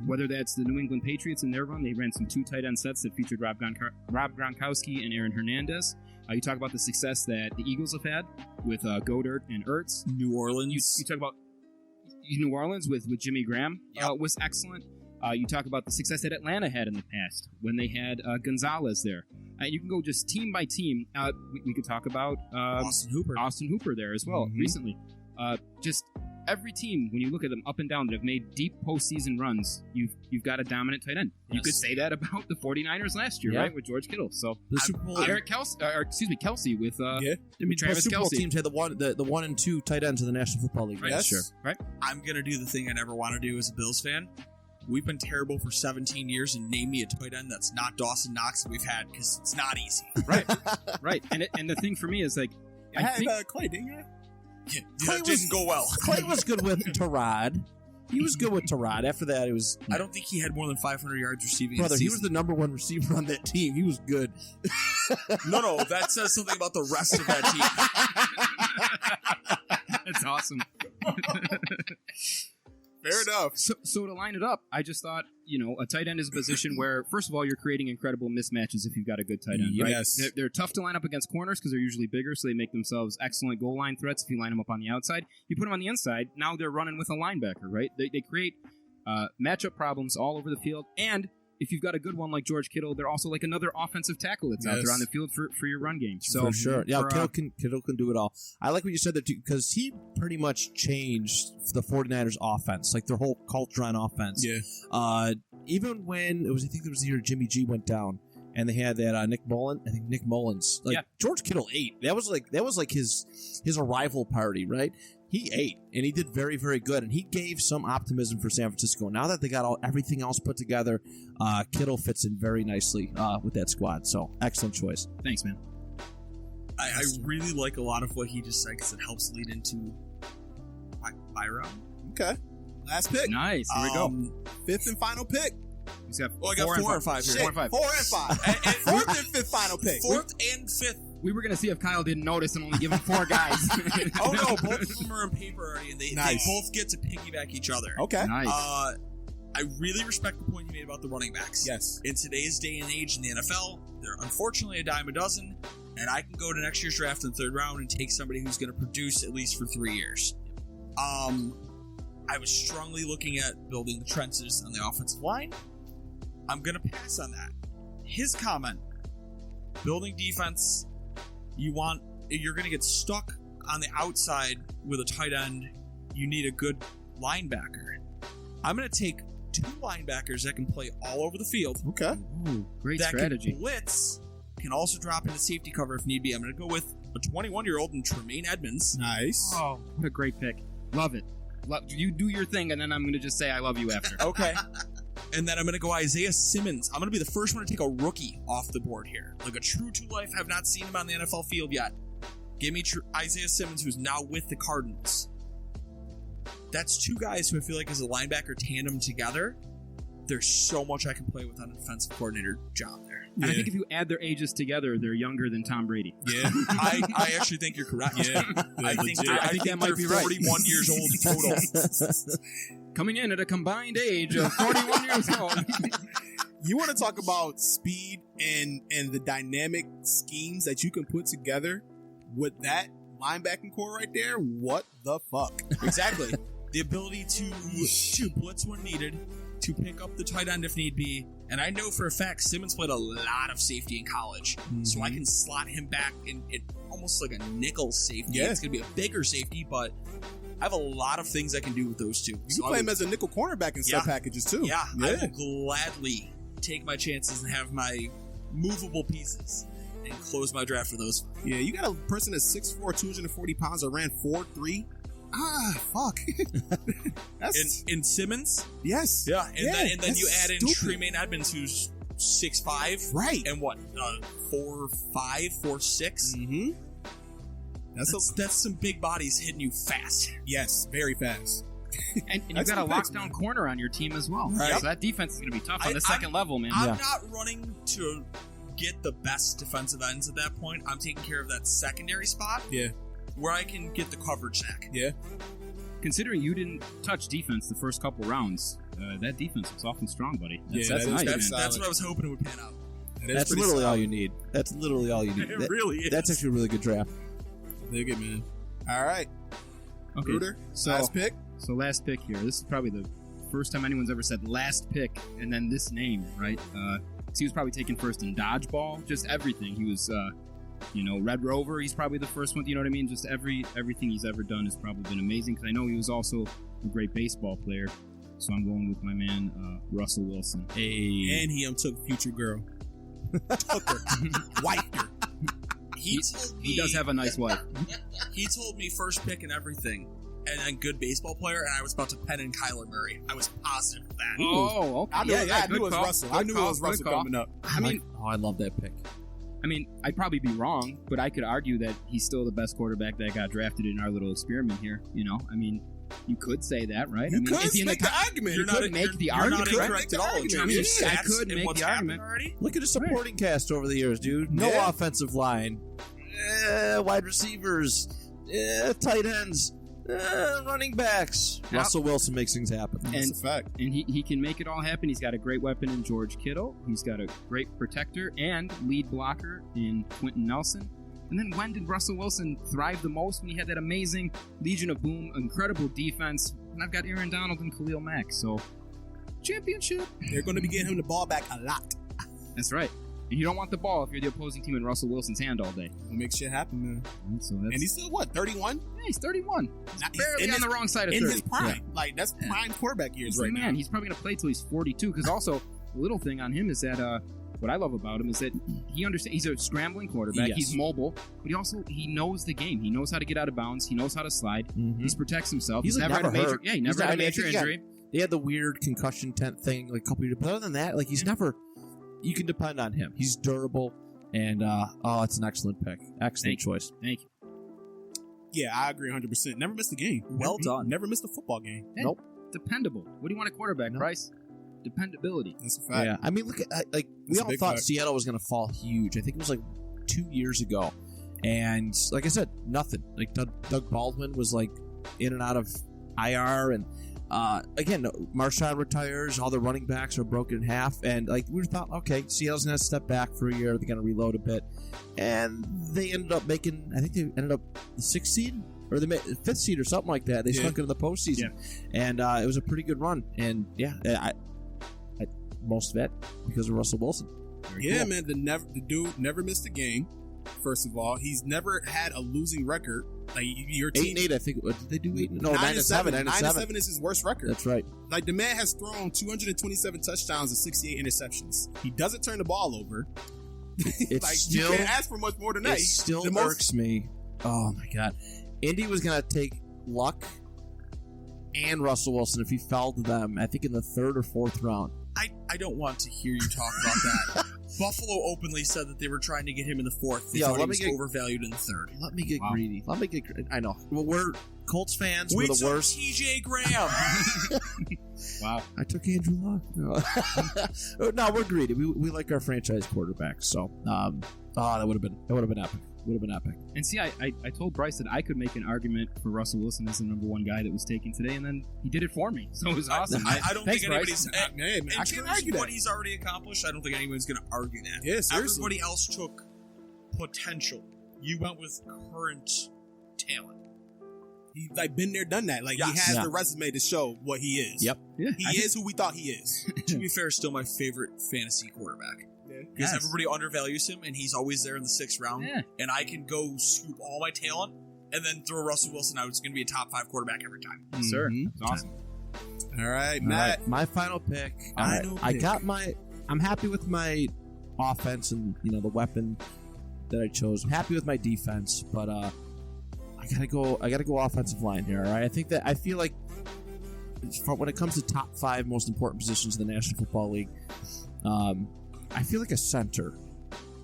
Whether that's the New England Patriots in their run, they ran some 2 tight end sets that featured Rob Gronkowski and Aaron Hernandez. You talk about the success that the Eagles have had with Goddard and Ertz. New Orleans. You talk about New Orleans with Jimmy Graham was excellent. You talk about the success that Atlanta had in the past when they had Gonzalez there. You can go just team by team. We could talk about Austin Hooper there as well recently. Just every team, when you look at them up and down that have made deep postseason runs, you've got a dominant tight end. Yes. You could say that about the 49ers last year, right, with George Kittle. So Kelsey with Travis Super Bowl Kelce. teams had the 1 and 2 tight ends in the National Football League. Right, sure. Right. I'm gonna do the thing I never want to do as a Bills fan. We've been terrible for 17 years, and name me a tight end that's not Dawson Knox that we've had, because it's not easy. Right, right. And the thing for me is, like, I had Clay, didn't I? Yeah, that didn't go well. Clay was good with Tyrod. He was good with Tyrod. After that, it was... I don't think he had more than 500 yards receiving. Brother, he was the number 1 receiver on that team. He was good. No, that says something about the rest of that team. That's awesome. Fair enough. So to line it up, I just thought, a tight end is a position where, first of all, you're creating incredible mismatches if you've got a good tight end. Yes. Right? They're tough to line up against corners because they're usually bigger, so they make themselves excellent goal line threats if you line them up on the outside. You put them on the inside, now they're running with a linebacker, right? They create matchup problems all over the field, and if you've got a good one like George Kittle, they're also like another offensive tackle that's out there on the field for your run game. So for sure. Yeah, Kittle can do it all. I like what you said there, too, because he pretty much changed the 49ers offense, like their whole culture on offense. Yeah. Even when I think it was the year Jimmy G went down, and they had that Nick Mullins. George Kittle ate. That was like his arrival party, right? He ate, and he did very, very good, and he gave some optimism for San Francisco. Now that they got everything else put together, Kittle fits in very nicely with that squad. So, excellent choice. Thanks, man. I really like a lot of what he just said because it helps lead into my round. Okay. Last pick. Nice. Here we go. 5th and final pick. He's got I got 4 and 5 here. 4 and 5. 4th and 5th final pick. 4th and 5th. We were going to see if Kyle didn't notice and only give him 4 guys. Oh, no. Both of them are in paper already, and they both get to piggyback each other. Okay. Nice. I really respect the point you made about the running backs. Yes. In today's day and age in the NFL, they're unfortunately a dime a dozen, and I can go to next year's draft in the 3rd round and take somebody who's going to produce at least for 3 years. I was strongly looking at building the trenches on the offensive line. I'm going to pass on that. His comment, building defense, you're going to get stuck on the outside with a tight end. You need a good linebacker. I'm going to take 2 linebackers that can play all over the field. Okay. Ooh, great strategy. Can blitz, can also drop into safety cover if need be. I'm going to go with a 21-year-old in Tremaine Edmonds. Nice. Oh, what a great pick. Love it. You do your thing, and then I'm going to just say I love you after. Okay. And then I'm going to go Isaiah Simmons. I'm going to be the first one to take a rookie off the board here. Like a true to life. Have not seen him on the NFL field yet. Give me Isaiah Simmons, who's now with the Cardinals. That's 2 guys who I feel like as a linebacker tandem together, there's so much I can play with on a defensive coordinator job there. And I think if you add their ages together, they're younger than Tom Brady. Yeah. I actually think you're correct. Yeah. I think that might be 41 years old total. Coming in at a combined age of 41 years old. You want to talk about speed and the dynamic schemes that you can put together with that linebacking core right there? What the fuck? Exactly. The ability to blitz when needed, to pick up the tight end if need be. And I know for a fact Simmons played a lot of safety in college. So I can slot him back in almost like a nickel safety. Yeah. It's going to be a bigger safety, but I have a lot of things I can do with those 2. You can play him as a nickel cornerback in some packages too. Yeah, I will gladly take my chances and have my movable pieces and close my draft for those. Yeah, you got a person that's 6'4", 240 pounds that ran 4.3. Fuck. That's in Simmons? Yes. Yeah, and then you add in Tremaine Edmonds, who's 6'5". Right. And what, 4'5", 4'6"? Mm-hmm. That's some big bodies hitting you fast. Yes, very fast. And you've got a lockdown corner on your team as well. Right. So that defense is going to be tough on the second level, man. I'm not running to get the best defensive ends at that point. I'm taking care of that secondary spot. Yeah. Where I can get the coverage sack. Yeah. considering you didn't touch defense the first couple rounds, that defense was awfully strong, buddy. That's Yeah, nice. That's what I was hoping it would pan out. That's literally all you need. That's literally all you need. It really is. That's actually a really good draft. They're good, man. All right. Okay, Rueter, so last pick. So last pick here. This is probably the first time anyone's ever said last pick and then this name, right? 'Cause he was probably taken first in dodgeball, just everything. He was, Red Rover. He's probably the first one. You know what I mean? Just everything he's ever done has probably been amazing. Because I know he was also a great baseball player. So I'm going with my man Russell Wilson. And he took future girl. Took her. Wiped her. He does have a nice wife. He told me first pick and everything, and then good baseball player, and I was about to pen in Kyler Murray. I was positive of that. Oh, okay. I knew it was call. Russell. Good I knew call. it was Russell Good call. coming up. I love that pick. I mean, I'd probably be wrong, but I could argue that he's still the best quarterback that got drafted in our little experiment here. I mean, you could say that, right? You could make the argument. You could make the argument. You're not incorrect at all. I could make the argument. Already? Look at the supporting cast over the years, dude. No offensive line. Wide receivers. Tight ends. Running backs. Yep. Russell Wilson makes things happen. That's a fact. And he can make it all happen. He's got a great weapon in George Kittle. He's got a great protector and lead blocker in Quentin Nelson. And then when did Russell Wilson thrive the most? When he had that amazing Legion of Boom, incredible defense. And I've got Aaron Donald and Khalil Mack. So, championship. They're going to be getting him the ball back a lot. That's right. And you don't want the ball if you're the opposing team in Russell Wilson's hand all day. We'll make shit happen, man. And he's still, 31? Yeah, he's 31. He's barely on the wrong side of 30. In his prime. Yeah. That's prime quarterback years right now. He's probably going to play till he's 42. Because also, the little thing on him is that what I love about him is that he understands. He's a scrambling quarterback. Yes. He's mobile, but he knows the game. He knows how to get out of bounds. He knows how to slide. Mm-hmm. He protects himself. He's never had a major hurt. Yeah, he never had a major injury. He had the weird concussion tent thing like a couple years, but other than that, he's never. You can depend on him. He's durable, and it's an excellent pick. Excellent choice. Thank you. Yeah, I agree 100%. Never missed a game. Well done. Never missed a football game. Hey, nope. Dependable. What do you want a quarterback, Bryce? Dependability. That's a fact. Yeah, I mean, look at we all thought Seattle was going to fall huge. I think it was 2 years ago, and like I said, nothing. Doug Baldwin was in and out of IR, and again, Marshawn retires. All the running backs are broken in half, and we thought, okay, Seattle's going to step back for a year. They're going to reload a bit, and they ended up making. I think they ended up the 6th seed. Or the 5th seed or something like that. They snuck into the postseason, and it was a pretty good run. And I most of it because of Russell Wilson. Very cool. Man, the dude never missed a game. First of all, he's never had a losing record. Your team 8-8, I think. Did they do 8? No, 9-7. 9-7 is his worst record. That's right. The man has thrown 227 touchdowns and 68 interceptions. He doesn't turn the ball over. You can't ask for much more than that. It still irks me. Oh my god. Indy was going to take Luck and Russell Wilson if he fell to them, I think in the 3rd or 4th round. I don't want to hear you talk about that. Buffalo openly said that they were trying to get him in the 4th. They thought he was overvalued in the 3rd. Let me get greedy. I know. Well, we're Colts fans. We're the worst. TJ Graham. Wow. I took Andrew Luck. No, we're greedy. We like our franchise quarterbacks. So, that would have been epic. Would have been epic. And see, I told Bryce that I could make an argument for Russell Wilson as the number 1 guy that was taken today, and then he did it for me. So it was awesome. I don't think anybody's... in terms of what he's already accomplished, I don't think anyone's going to argue that. Yeah, seriously. Everybody else took potential. You went with current talent. He's been there, done that. He has the resume to show what he is. Yep. Yeah, he is who we thought he is. To be fair, still my favorite fantasy quarterback. Because everybody undervalues him, and he's always there in the 6th round. Yeah. And I can go scoop all my talent and then throw Russell Wilson out. It's going to be a top 5 quarterback every time. Yes, sir. That's awesome. All right, Matt. Right, my final pick. I got I'm happy with my offense and the weapon that I chose. I'm happy with my defense, but I gotta go offensive line here. All right, I feel like when it comes to top 5 most important positions in the National Football League. I feel like a center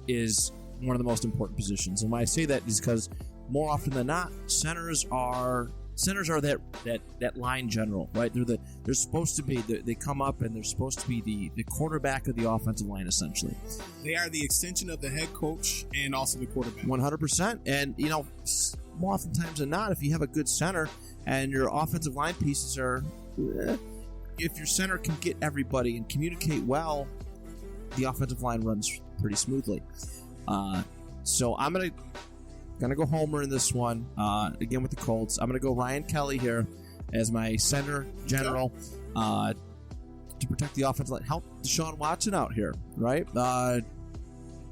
is one of the most important positions, and why I say that is because more often than not, centers are that line general, right? They're supposed to be they come up and they're supposed to be the quarterback of the offensive line, essentially. They are the extension of the head coach and also the quarterback. 100%, and more oftentimes than not, if you have a good center and your offensive line pieces are, if your center can get everybody and communicate well, the offensive line runs pretty smoothly. So I'm gonna go homer in this one. Again with the Colts, I'm gonna go Ryan Kelly here as my center general to protect the offensive line. Help Deshaun Watson out here, right?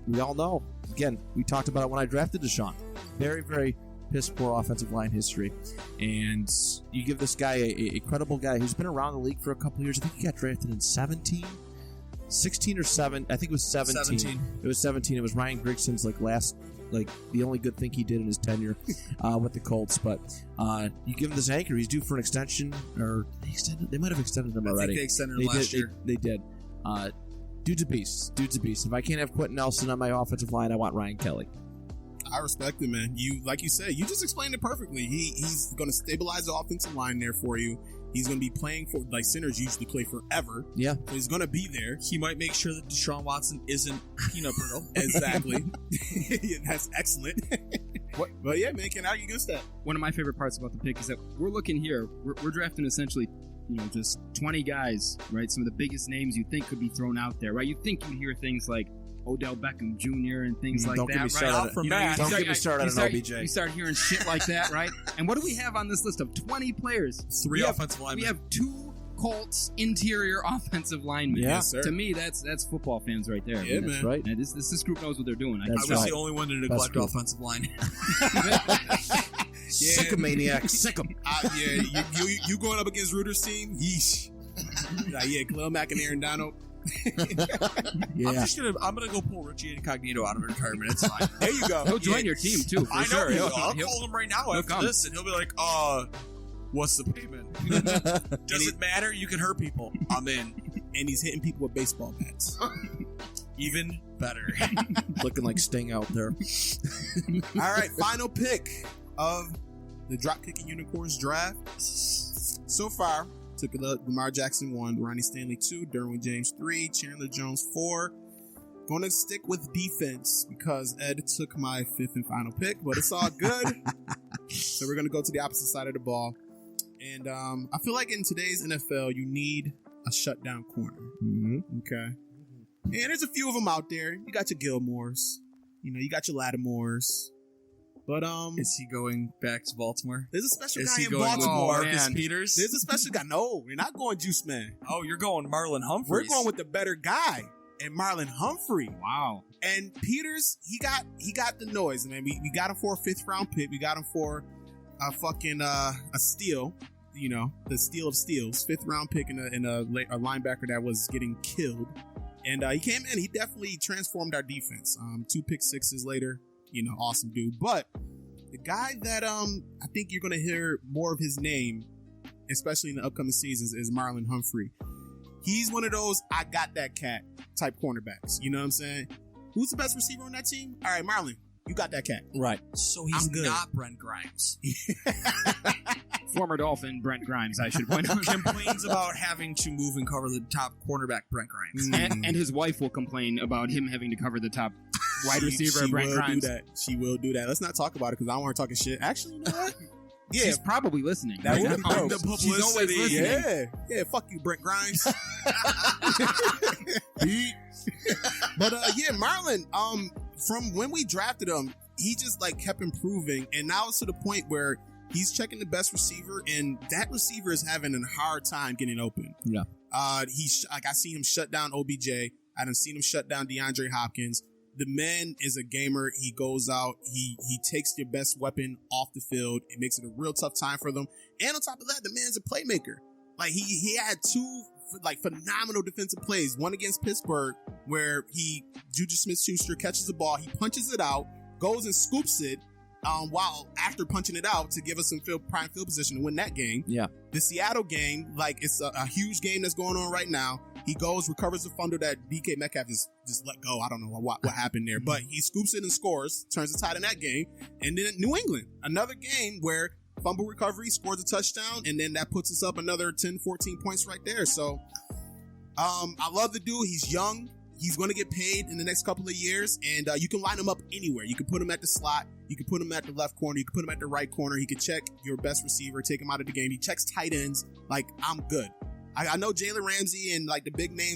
We all know. Again, we talked about it when I drafted Deshaun. Very, very piss poor offensive line history, and you give this guy a credible guy who's been around the league for a couple years. I think he got drafted in 16 or 7. I think it was 17. It was 17. It was Ryan Grigson's the only good thing he did in his tenure with the Colts. But you give him this anchor. He's due for an extension, or they might have extended him already. I think they extended him last year. They did. Dude's a beast. If I can't have Quentin Nelson on my offensive line, I want Ryan Kelly. I respect it, man. Like you said, you just explained it perfectly. He's going to stabilize the offensive line there for you. He's going to be playing for, like, centers usually play forever. Yeah. So he's going to be there. He might make sure that Deshaun Watson isn't peanut brittle. Exactly. That's excellent. But yeah, man, how you against that? One of my favorite parts about the pick is that we're looking here. We're drafting essentially, just 20 guys, right? Some of the biggest names you think could be thrown out there, right? You think you'd hear things like Odell Beckham Jr. and things like Don't that, get me started. right? Don't get me started on OBJ. You start hearing shit like that, right? And what do we have on this list of 20 players? 3 offensive linemen. We have 2 Colts interior offensive linemen. Yeah, sir. To me, that's football fans right there. Yeah, That's man. right. And this group knows what they're doing. I was the only one to neglect offensive line. Sick of maniacs. Sick them. You going up against Rueter's team? Yeesh. Khalil Mack and Aaron Donald. Yeah. I'm gonna go pull Richie Incognito out of retirement. It's fine. There you go. He'll join your team too. For I know. sure. I'll call him right now after this, and he'll be like, what's the payment? Does it matter? You can hurt people. I'm in. And he's hitting people with baseball bats. Even better. Looking like Sting out there. All right, final pick of the Dropkicking Unicorns draft. So far, took Lamar Jackson 1, Ronnie Stanley 2, Derwin James 3, Chandler Jones 4. Going to stick with defense because Ed took my 5th and final pick, but it's all good. So we're going to go to the opposite side of the ball. And I feel like in today's NFL, you need a shutdown corner. Mm-hmm. Okay. And there's a few of them out there. You got your Gilmores. You got your Lattimores. But is he going back to Baltimore? There's a special Is guy he in going with Baltimore. Marcus Peters? There's a special guy. No, we're not going Juice Man. Oh, you're going Marlon Humphreys. We're going with the better guy, and Marlon Humphrey. Wow. And Peters, he got the noise, man. We got him for a 5th round pick. We got him for a fucking a steal. The steal of steals, 5th round pick and a linebacker that was getting killed. And he came in. He definitely transformed our defense. 2 pick sixes later, awesome dude. But the guy that I think you're going to hear more of his name, especially in the upcoming seasons, is Marlon Humphrey. He's one of those I got that cat type cornerbacks. You know what I'm saying? Who's the best receiver on that team? All right, Marlon, you got that cat. Right. So he's not Brent Grimes. Former Dolphin Brent Grimes, I should point out. Complains about having to move and cover the top cornerback Brent Grimes. And his wife will complain about him having to cover the top wide receiver Brent Grimes. She will do that. Let's not talk about it because I don't want her talking shit. Actually, you know what? Yeah, she's probably listening. That would be dope. The publicity. She's always listening. Yeah. Fuck you, Brent Grimes. But Marlon. From when we drafted him, he just kept improving, and now it's to the point where he's checking the best receiver, and that receiver is having a hard time getting open. Yeah. I seen him shut down OBJ. I done seen him shut down DeAndre Hopkins. The man is a gamer. He goes out. He takes your best weapon off the field. It makes it a real tough time for them. And on top of that, the man's a playmaker. He had 2 phenomenal defensive plays. One against Pittsburgh where Juju Smith-Schuster catches the ball. He punches it out, goes and scoops it while after punching it out to give us some prime field position to win that game. Yeah. The Seattle game, it's a huge game that's going on right now. He goes, recovers the fumble that DK Metcalf just let go. I don't know what happened there, but he scoops it and scores, turns the tide in that game. And then New England, another game where fumble recovery, scores a touchdown, and then that puts us up another 10, 14 points right there. So I love the dude. He's young. He's going to get paid in the next couple of years, and you can line him up anywhere. You can put him at the slot. You can put him at the left corner. You can put him at the right corner. He can check your best receiver, take him out of the game. He checks tight ends. Like, I'm good. I know Jalen Ramsey and like the big names